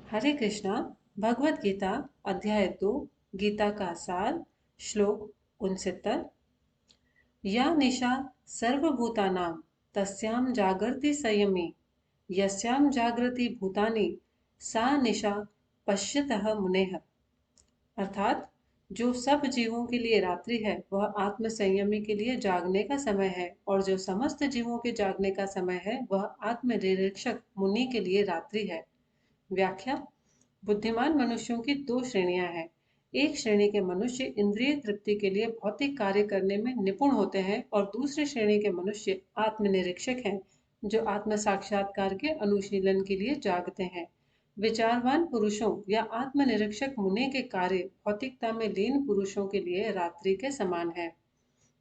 हरे कृष्णा। भगवत गीता अध्याय 2 गीता का सार श्लोक 69। या निशा सर्वभूतानां तस्यां जागर्ति संयमी यस्यां जागृति भूतानि सा निशा पश्यतः मुनेः। अर्थात जो सब जीवों के लिए रात्रि है वह आत्म संयमी के लिए जागने का समय है और जो समस्त जीवों के जागने का समय है वह आत्म निरीक्षक मुनि के लिए रात्रि है। व्याख्या। बुद्धिमान मनुष्यों की दो श्रेणियां हैं। एक श्रेणी के मनुष्य इंद्रिय तृप्ति के लिए भौतिक कार्य करने में निपुण होते हैं और दूसरी श्रेणी के मनुष्य आत्मनिरीक्षक हैं जो आत्म साक्षात्कार के अनुशीलन के लिए जागते हैं। विचारवान पुरुषों या आत्मनिरीक्षक मुनि के कार्य भौतिकता में लीन पुरुषों के लिए रात्रि के समान है।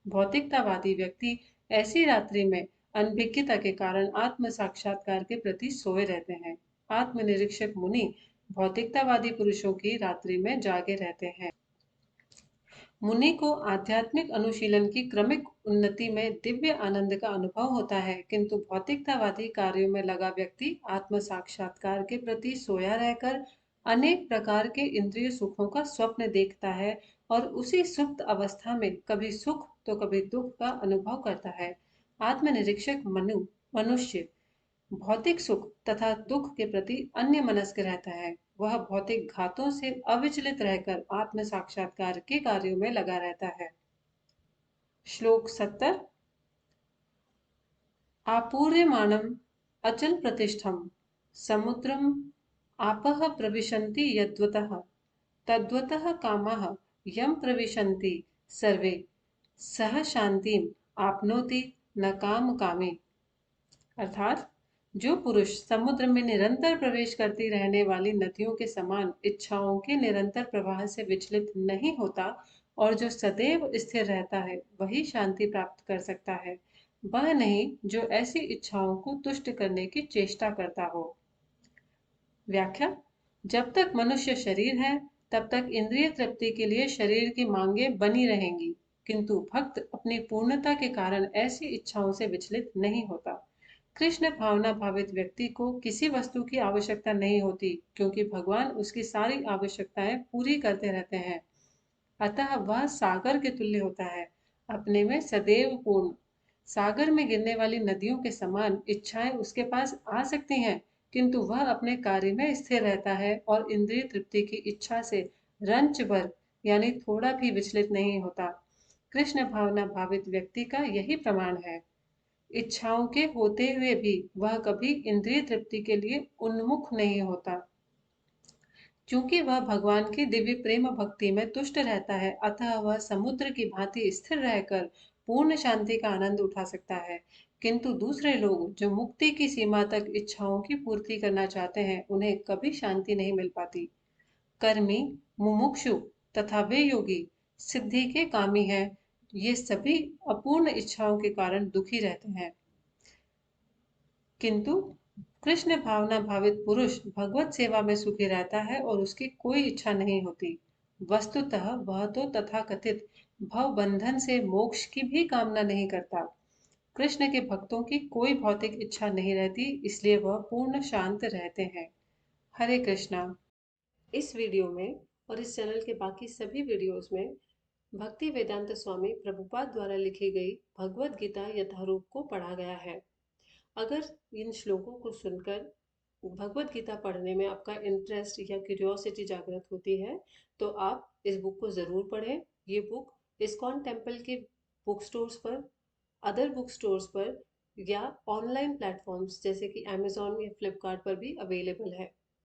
भौतिकतावादी व्यक्ति ऐसी रात्रि में अनभिज्ञता के कारण आत्म साक्षात्कार के प्रति सोए रहते हैं। आत्मनिरीक्षक मुनि भौतिकतावादी पुरुषों की रात्रि में जागे रहते हैं। मुनि को आध्यात्मिक अनुशीलन की क्रमिक उन्नति में दिव्य आनंद का अनुभव होता है, किंतु भौतिकतावादी कार्यों में लगा व्यक्ति आत्म साक्षात्कार के प्रति सोया रहकर अनेक प्रकार के इंद्रिय सुखों का स्वप्न देखता है और उसी सुप्त अवस्था में कभी सुख तो कभी दुख का अनुभव करता है। आत्मनिरीक्षक मनुष्य भौतिक सुख तथा दुख के प्रति अन्य मनस्क रहता है। वह भौतिक घातों से अविचलित रहकर आत्म साक्षात्कार के कार्यों में लगा रहता है। श्लोक 70। आपूर्यमाणम अचल प्रतिष्ठम समुद्रम आपः प्रविशन्ति यद्वतः तद्वतः कामः यम प्रविशन्ति सर्वे सह शांतिम आपनोति न काम कामे। अर्थात जो पुरुष समुद्र में निरंतर प्रवेश करती रहने वाली नदियों के समान इच्छाओं के निरंतर प्रवाह से विचलित नहीं होता और जो सदैव स्थिर रहता है वही शांति प्राप्त कर सकता है, वह नहीं जो ऐसी इच्छाओं को तुष्ट करने की चेष्टा करता हो। व्याख्या। जब तक मनुष्य शरीर है तब तक इंद्रिय तृप्ति के लिए शरीर की मांगें बनी रहेंगी, किंतु भक्त अपनी पूर्णता के कारण ऐसी इच्छाओं से विचलित नहीं होता। कृष्ण भावना भावित व्यक्ति को किसी वस्तु की आवश्यकता नहीं होती, क्योंकि भगवान उसकी सारी आवश्यकताएं पूरी करते रहते हैं। अतः वह सागर के तुल्य होता है, अपने में सदैव पूर्ण। सागर में गिरने वाली नदियों के समान इच्छाएं उसके पास आ सकती हैं, किंतु वह अपने कार्य में स्थिर रहता है और इंद्रिय तृप्ति की इच्छा से रंच भर यानी थोड़ा भी विचलित नहीं होता। कृष्ण भावना भावित व्यक्ति का यही प्रमाण है। इच्छाओं के होते हुए भी वह कभी इंद्रिय तृप्ति के लिए उन्मुख नहीं होता। चूंकि वह भगवान की दिव्य प्रेम भक्ति में तुष्ट रहता है, अतः वह समुद्र की भांति स्थिर रहकर पूर्ण शांति का आनंद उठा सकता है। किंतु दूसरे लोग जो मुक्ति की सीमा तक इच्छाओं की पूर्ति करना चाहते हैं, उन्हें कभी शांति नहीं मिल पाती। कर्मी, मुमुक्षु तथा वे योगी सिद्धि के कामी हैं, ये सभी अपूर्ण इच्छाओं के कारण दुखी रहते हैं। किंतु कृष्ण भावना भावित पुरुष भगवत सेवा में सुखी रहता है और उसकी कोई इच्छा नहीं होती। वस्तुतः वह तो तथाकथित भव बंधन से मोक्ष की भी कामना नहीं करता। कृष्ण के भक्तों की कोई भौतिक इच्छा नहीं रहती, इसलिए वह पूर्ण शांत रहते हैं। हरे कृष्णा। इस वीडियो में और इस चैनल के बाकी सभी वीडियोस में भक्ति वेदांत स्वामी प्रभुपाद द्वारा लिखी गई भगवत गीता यथारूप को पढ़ा गया है। अगर इन श्लोकों को सुनकर भगवत गीता पढ़ने में आपका इंटरेस्ट या क्यूरियोसिटी जागृत होती है तो आप इस बुक को ज़रूर पढ़ें। ये बुक इस्कॉन टेम्पल के बुक स्टोर्स पर, अदर बुक स्टोर्स पर या ऑनलाइन प्लेटफॉर्म्स जैसे कि अमेजोन या फ्लिपकार्ट पर भी अवेलेबल है।